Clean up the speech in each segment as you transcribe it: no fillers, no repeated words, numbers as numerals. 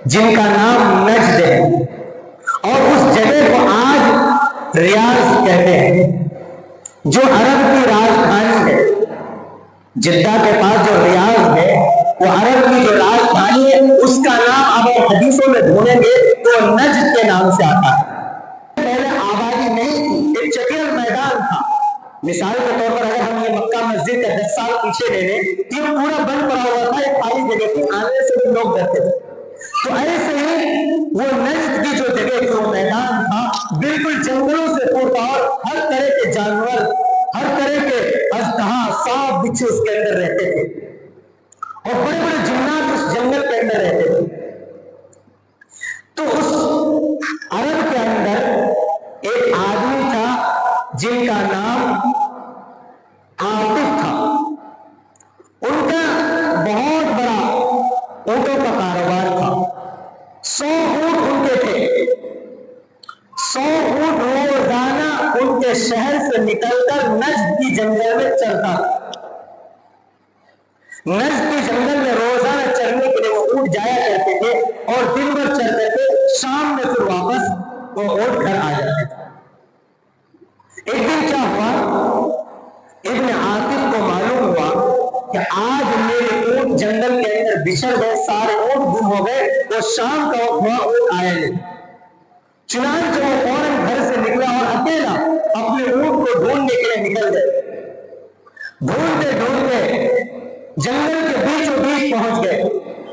جن کا نام نجد ہے، اور اس جگہ کو آج ریاض کہتے ہیں، جو عرب کی راجدھانی ہے۔ جدہ کے پاس جو ریاض ہے وہ عرب کی جو راجدھانی ہے، اس کا نام آپ حدیثوں میں ڈھونڈیں گے تو نجد کے نام سے آتا ہے۔ پہلے آبادی نہیں تھی، ایک چکر میدان تھا۔ مثال کے طور پر اگر ہم یہ مکہ مسجد کا 10 سال پیچھے لے لیں، یہ پورا بند پڑا ہوا تھا، ایک خالی جگہ تھی، آنے سے بھی لوگ ڈرتے تھے۔ تو ایسے ہی وہ نجد کی جو جگہ تھی، وہ میدان تھا، بالکل جنگلوں سے پورا، اور ہر طرح کے جانور، ہر طرح کے اژدہا، سانپ بچھو اس کے اندر رہتے تھے، اور بڑے بڑے جنات اس جنگل کے اندر رہتے تھے۔ تو اس عرب کے اندر ایک آدمی تھا جن کا نام عاطف تھا۔ ان کا بہت بڑا اونٹوں کا کاروبار تھا، 100 اونٹ ان کے تھے، 100 اونٹ روزانہ ان کے شہر سے نکل کر نجد کی جنگل میں چرتا تھا۔ نجد کی جنگل میں روزانہ چرنے کے لیے وہ اونٹ جایا کرتے تھے، اور دن بھر چرتے تھے، شام میں پھر واپس وہ اونٹ گھر آ جاتے تھے۔ ایک دن کیا ہوا، ابن عاطف کو معلوم ہوا کہ آج میرے اونٹ جنگل کے اندر بچھڑ گئے، سارے اونٹ گم ہو گئے، اور شام کا وقت ہوا، اونٹ آیا نہیں۔ چنانچہ وہ فوراً گھر سے نکلا اور اکیلا اپنے اونٹ کو ڈھونڈنے کے لیے نکل گئے۔ ڈھونڈتے ڈھونڈتے جنگل کے بیچوں بیچ پہنچ گئے،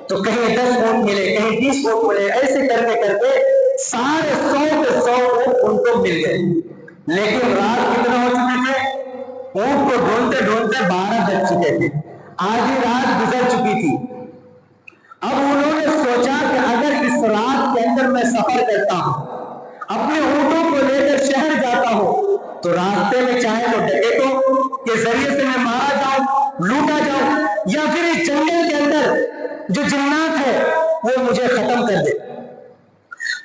تو کہیں 10 اونٹ ملے، کہیں 20 اونٹ ملے، ایسے کرتے کرتے سارے 100 کے 100 اونٹ ان کو مل گئے۔ لیکن رات کتنا ہو چکے تھے، اونٹ کو ڈھونڈتے ڈھونڈتے 12 بج چکے تھے، آدھی رات گزر چکی تھی۔ اب انہوں نے سوچا کہ اگر اس رات کے اندر میں سفر کرتا ہوں، اپنے اونٹوں کو لے کر شہر جاتا ہوں، تو راستے میں چاہے تو ڈکیتوں کے ذریعے سے میں مارا جاؤں، لوٹا جاؤں، یا پھر اس جنگل کے اندر جو جنات ہے وہ مجھے ختم کر دے۔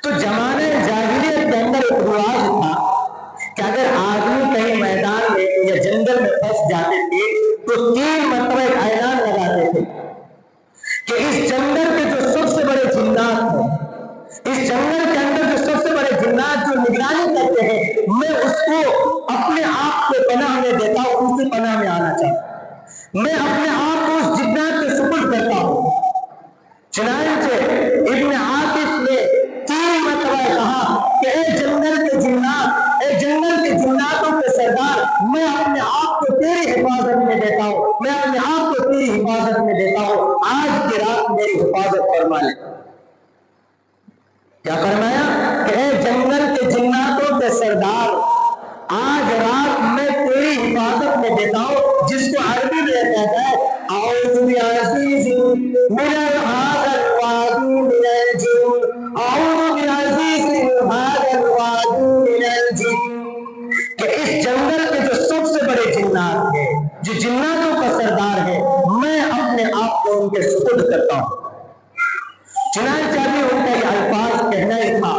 تو زمانے جاہلیت کے اندر ایک رواج تھا کہ اگر آدمی کہیں میدان میں یا جنگل میں پھنس جاتے تھے تو 3 مرتبہ ایک اعلان لگاتے تھے کہ اس جنگل کے جو سب سے بڑے جنات ہیں، اس جنگل کے اندر جو سب سے بڑے جنات جو نگرانی کرتے ہیں، میں اس کو اپنے آپ کو پناہ میں دیتا ہوں، ان کی پناہ میں آنا چاہتا ہوں، میں اپنے آپ کو اس جنات کے سپرد کرتا ہوں۔ چنانچہ ابن عاطف نے 3 مرتبہ کہا کہ اے جنگل کے جنات، اے جنگل کے جناتوں کے سردار، میں اپنے آپ کو تیری حفاظت میں دیتا ہوں، میں اپنے آپ کو تیری حفاظت میں دیتا ہوں، آج کی رات میری حفاظت فرما لے۔ کیا فرمایا کہ اے جنگل کے جناتوں کے سردار، آج رات میں تیری حفاظت میں دیتا ہوں، جس کو عربی میں کہتا ہے اعوذ بعزیز من هذا الوادی من الجن، اعوذ بعزیز من هذا الوادی من الجن، کہ اس جنگل کے جو سب سے بڑے جنات ہیں، جو جناتوں کا سردار ہے، میں اپنے آپ کو ان کے سپرد کرتا ہوں۔ چنانچہ بھی ان کا یہ الفاظ کہنا ہی تھا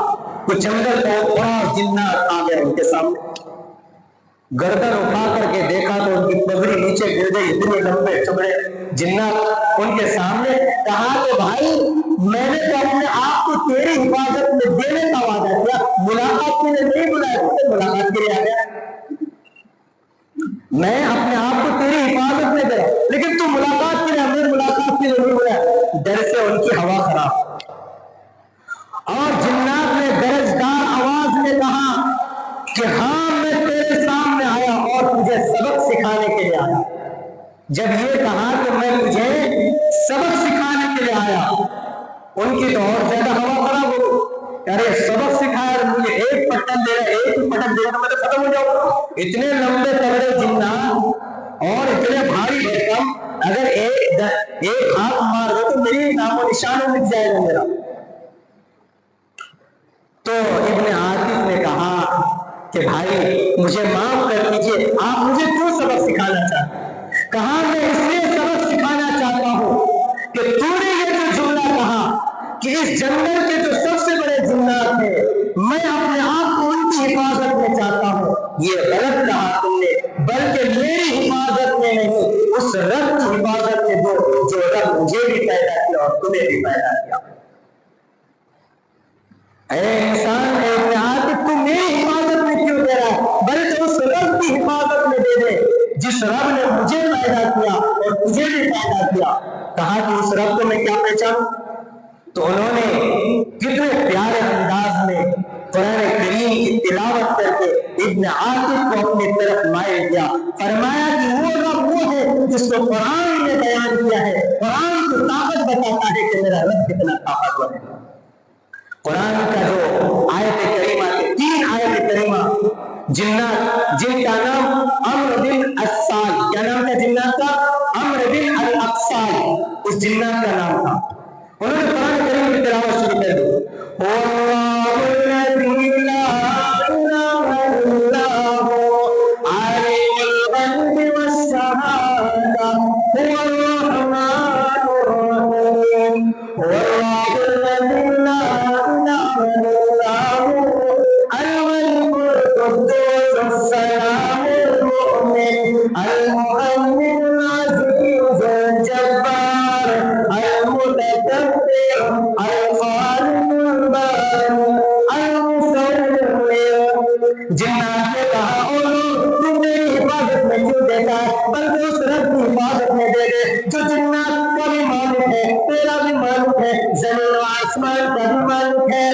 کہ جنگل کا بڑا جنات آ گیا ان کے سامنے، گردن اٹھا کر کے دیکھا تو ان کی پگڑی نیچے گر گئی، اتنے لمبے چمڑے جنات ان کے سامنے۔ کہا کہ بھائی میں نے تو اپنے آپ کو تیری حفاظت میں دینے کا وعدہ کیا، ملاقات کے لیے نہیں بلایا، ملاقات کے لیے آ گیا، میں اپنے آپ کو تیری حفاظت میں دے رہا ہوں، لیکن تو ملاقات کے لیے، ہمیں ملاقات کے لیے نہیں بلایا۔ ڈر سے ان کی ہوا خراب، اور جنات نے درجدار آواز میں کہا کہ ہاں میں تیرے سامنے آیا اور تجھے سبق سکھانے کے لیے آیا۔ جب یہ کہا کہ میں تجھے سبق سکھانے کے لیے آیا، ان کی تو اور زیادہ ہوا خراب ہو گئی، ارے سبق سکھایا، مجھے ایک پٹن دے رہا، ایک ہی پٹن دے رہا تو میں تو ختم ہو جاؤں۔ اتنے لمبے تگڑے جنات اور اتنے بھاری بھرکم، اگر ایک ہاتھ مار دو تو میری نام و نشان مٹ جائے گا میرا۔ تو ابن عاطف نے کہا کہ بھائی مجھے معاف کر دیجئے، آپ مجھے کیوں سبق سکھانا چاہتے ہیں؟ کہا میں اس لیے سبق سکھانا چاہتا ہوں کہ تو نے یہ جو جملہ کہا کہ اس جنگل کے جو سب سے بڑے جنات ہیں، میں اپنے آپ کو ان کی حفاظت میں چاہتا ہوں، یہ غلط کہا تم نے، بلکہ میری حفاظت میں نہیں، اس رب کی حفاظت میں جو رب مجھے بھی پیدا کیا اور تمہیں بھی پیدا کیا۔ اے انسان، اے ابن عاطف، تو میری حفاظت میں کیوں دے رہا ہے؟ بلکہ اس رب کی حفاظت میں دے دے جس رب نے مجھے پیدا کیا اور تجھے بھی پیدا کیا۔ کہا کہ اس رب کو میں کیا پہچانوں؟ تو انہوں نے کتنے پیارے انداز میں قرآن کریم کی تلاوت کر کے ابن عاطف کو اپنی طرف مائل کیا، فرمایا کہ وہ رب وہ ہے جس کو قرآن نے بیان کیا ہے۔ قرآن کو طاقت بتاتا ہے کہ میرا رب کتنا طاقتور ہے۔ قرآن کا جو آیت کریمہ کے 3 آیت کریمہ جنات، جن کا نام عمرو بن الصال، کیا نام تھا جنات کا؟ عمرو بن الاقصال، اس جنات کا نام تھا۔ انہوں نے قرآن کریم کی تلاوت شروع کر دی، واللہ الذی لا الہ الا هو عالم الغیب والشہادہ هو الرحمن الرحیم، واللہ الذی لا الہ الا هو الملک القدوس السلام المؤمن المؤمن العزیز الجبار المتکبر الخالق البارئ المصور۔ جنات نے کہا تم میری حفاظت میں کیوں دیتا ہے؟ بلکہ اس رب کی حفاظت میں دے دے جو جنات کا بھی مالک ہے، تیرا بھی مالک ہے، زمین و آسمان کا بھی مالک ہے۔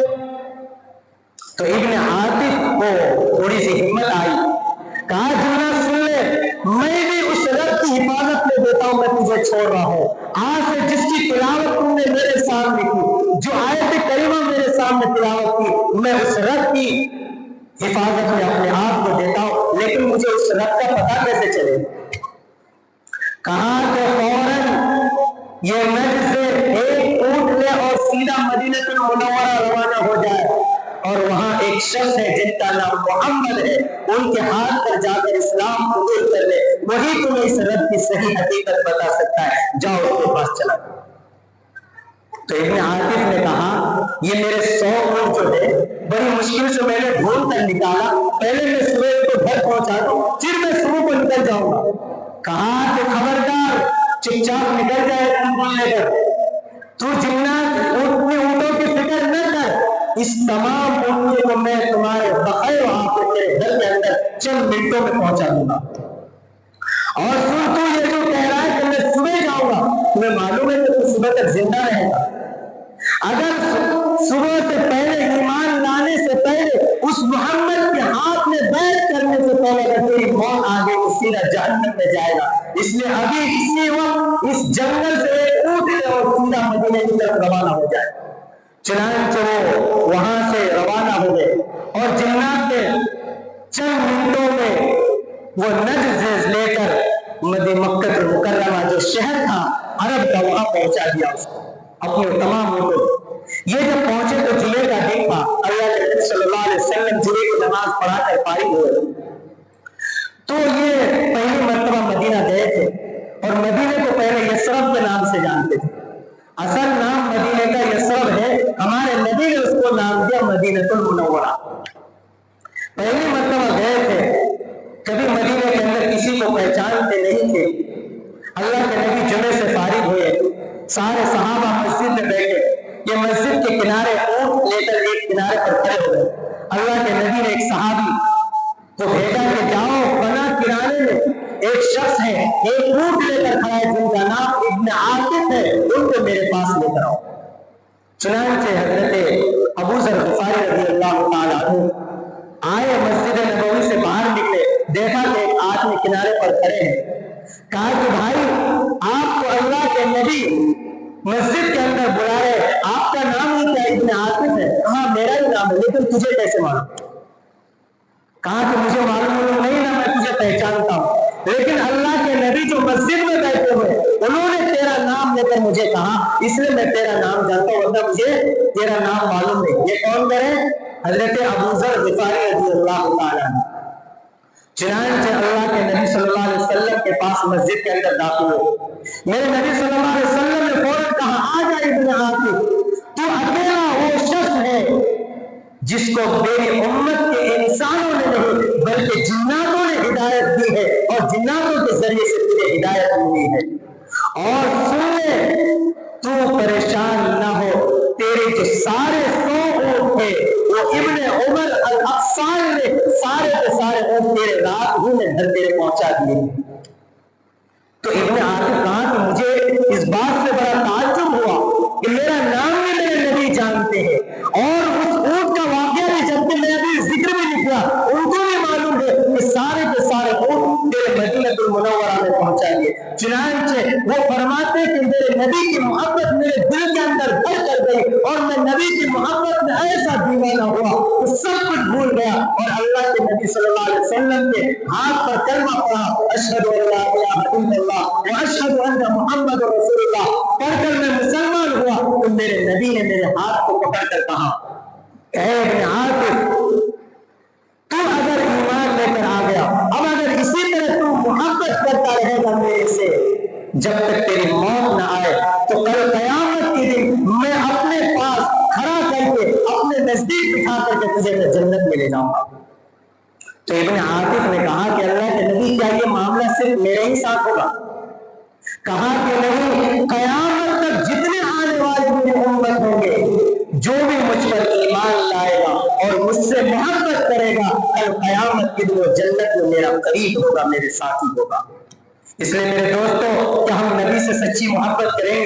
تو ابن عاطف کو تھوڑی سی ہمت آئی، کہا جنات سن لے، میں بھی اس رب کی حفاظت میں دیتا ہوں، میں تجھے چھوڑ رہا ہوں۔ آج سے جس کی تلاوت تم نے میرے سامنے کی، جو آیت کریمہ میرے سامنے تلاوت کی، میں اس رب کی حفاظت میں اپنے آپ کو دیتا ہوں، لیکن مجھے اس رب کا پتہ کیسے چلے؟ کہا کہ فوراً یہ نجد سے ایک اونٹ لے اور سیدھا مدینہ المنورہ روانہ ہو جائے، اور وہاں ایک شخص ہے جن کا نام محمد ہے، ان کے ہاتھ پر جا کر اسلام قبول کر لے، وہی تمہیں اس رب کی صحیح حقیقت بتا سکتا ہے، جاؤ اس کے پاس چلا۔ تو ابن عاطف نے کہا یہ میرے 100 اونٹ جو ہے بڑی مشکل سے میں نے ڈھونڈ کر نکالا، پہلے میں صبح کو گھر پہنچا دوں، پھر میں صبح کو نکل جاؤں گا۔ کہا کہ خبردار، چپ چاپ نکل جائے لے کر، تو جنات اونٹوں کی فکر نہ کر، اس تمام اونٹوں کو میں تمہارے بخیر وہاں پہ تیرے گھر کے اندر چند منٹوں میں پہنچا دوں گا۔ اور سن، تو یہ جو کہہ رہا ہے کہ میں صبح جاؤں گا، تمہیں معلوم ہے کہ تو صبح تک زندہ رہے گا؟ اگر صبح سے پہلے، ایمان لانے سے پہلے، اس محمد کے ہاتھ میں بیعت کرنے سے پہلے اگر تیری موت آ گئی تو سیدھا جہنم میں جائے گا۔ اس لیے ابھی اسی وقت اس جنگل سے ایک اونٹ لے اور سیدھا مدینے کی طرف روانہ ہو جائے۔ چنانچہ وہ وہاں سے روانہ ہو گئے اور جنات نے چند منٹوں میں وہ نجد لے کر مکہ المکرمہ جو شہر تھا عرب کا، وہاں پہنچا دیا اس کو اپنے تمام لوگوں۔ یہ جب پہنچے تو جمعے کا دن تھا، اللہ کے نبی صلی اللہ علیہ وسلم جمعے کی نماز پڑھا کر فارغ ہوئے، تو یہ پہلی مرتبہ مدینہ گئے تھے، اور مدینہ کو پہلے یثرب کے نام سے جانتے تھے۔ اصل نام مدینہ کا یثرب ہے، ہمارے نبی نے اس کو نام دیا مدینہ المنورہ۔ پہلی مرتبہ گئے تھے، کبھی مدینہ کے اندر کسی کو پہچانتے نہیں تھے۔ اللہ کے نبی جمعے سے فارغ ہوئے، سارے صحابہ مسجد میں بیٹھے، یہ مسجد کے کنارے اونٹ لے کر ایک کنارے پر کھڑے ہوئے۔ اللہ کے نبی نے ایک صحابی کو بھیجا کہ جاؤ بنا کنارے میں ایک شخص ہے، ایک اونٹ لے کر کھڑا ہے جن کا نام ابن عاطف ہے، ان کو میرے پاس لے کر آؤ۔ چنانچہ حضرت ابو ذر غفاری رضی اللہ تعالیٰ عنہ آئے، مسجد نبوی سے باہر نکلے، دیکھا کہ ایک آدمی کنارے پر کھڑے ہیں، کہا کہ بھائی آپ کو اللہ کے نبی مسجد کے اندر بلا رہے، آپ کا نام ہی کیا ابن عاطف ہے؟ کہا میرا ہی نام ہے، لیکن تجھے کیسے معلوم؟ کہا کہ مجھے معلوم نہیں نا، میں تجھے پہچانتا ہوں، لیکن اللہ کے نبی جو مسجد میں بیٹھے ہوئے انہوں نے تیرا نام لے کر مجھے کہا، اس لیے میں تیرا نام جانتا ہوں، ورنہ مجھے تیرا نام معلوم نہیں۔ یہ کون کرے؟ حضرت ابو ذر غفاری رضی اللہ تعالیٰ عنہ۔ چنانچہ اللہ کے نبی صلی اللہ علیہ وسلم کے پاس مسجد کے اندر داخل ہوئے، میرے نبی صلی اللہ علیہ وسلم نے فوراً کہا آ جا ابن عاطف، تو اکیلا وہ شخص ہے جس کو میری امت کے انسانوں نے نہیں بلکہ جناتوں نے ہدایت دی ہے، اور جناتوں کے ذریعے سے تجھے ہدایت ملی ہے۔ اور سن لے، تو پریشان نہ ہو، تیرے جو سارے 100 اونٹ تھے چاہیے. تو ابن عاطف کہا کہ مجھے اس بات سے بڑا تعجب ہوا کہ میرا نام بھی میرے نبی جانتے ہیں، اور اس اونٹ کا واقعہ بھی جب کہ میں ابھی ذکر بھی لکھا ان کو بھی معلوم ہے کہ سارے کے سارے اونٹ میرے مدینہ المنورہ میں پہنچا دیے. چنانچہ وہ فرماتے ہیں کہ میرے نبی کی محبت میرے دل کے اندر بھر کر گئی، اور میں نبی کی محبت میں ایسا دیوانہ ہوا کہ سب کچھ بھول گیا، اور اللہ کے نبی صلی اللہ علیہ وسلم کے ہاتھ پر کلمہ پڑھا، اشہد ان لا الہ الا اللہ واشہد ان محمد رسول اللہ، پڑھ کر میں مسلمان ہوا. تو میرے نبی نے میرے ہاتھ کو پکڑ کر کہا، اے ابن عاطف، تو اگر ایمان لے کر آ گیا، اب اگر اسی طرح تو محبت کرتا رہے گا میرے سے جب تک تیری موت نہ آئے، تو کل قیامت کے دن میں اپنے پاس کھڑا کر کے اپنے نزدیک بٹھا کر کے تجھے میں جنت میں لے جاؤں گا. تو ابن عاطف نے کہا کہ اللہ کے نبی کیا یہ معاملہ صرف میرے ہی ساتھ ہوگا؟ کہا کہ نہیں، قیامت تک جتنے آنے والے میری امت ہوں گے، جو بھی مجھ پر ایمان لائے گا اور مجھ سے محبت کرے گا، کل قیامت کے دن وہ جنت میں میرا قریب ہوگا، میرے ساتھی ہوگا. اس لیے میرے دوستوں کہ ہم نبی سے سچی محبت کریں گے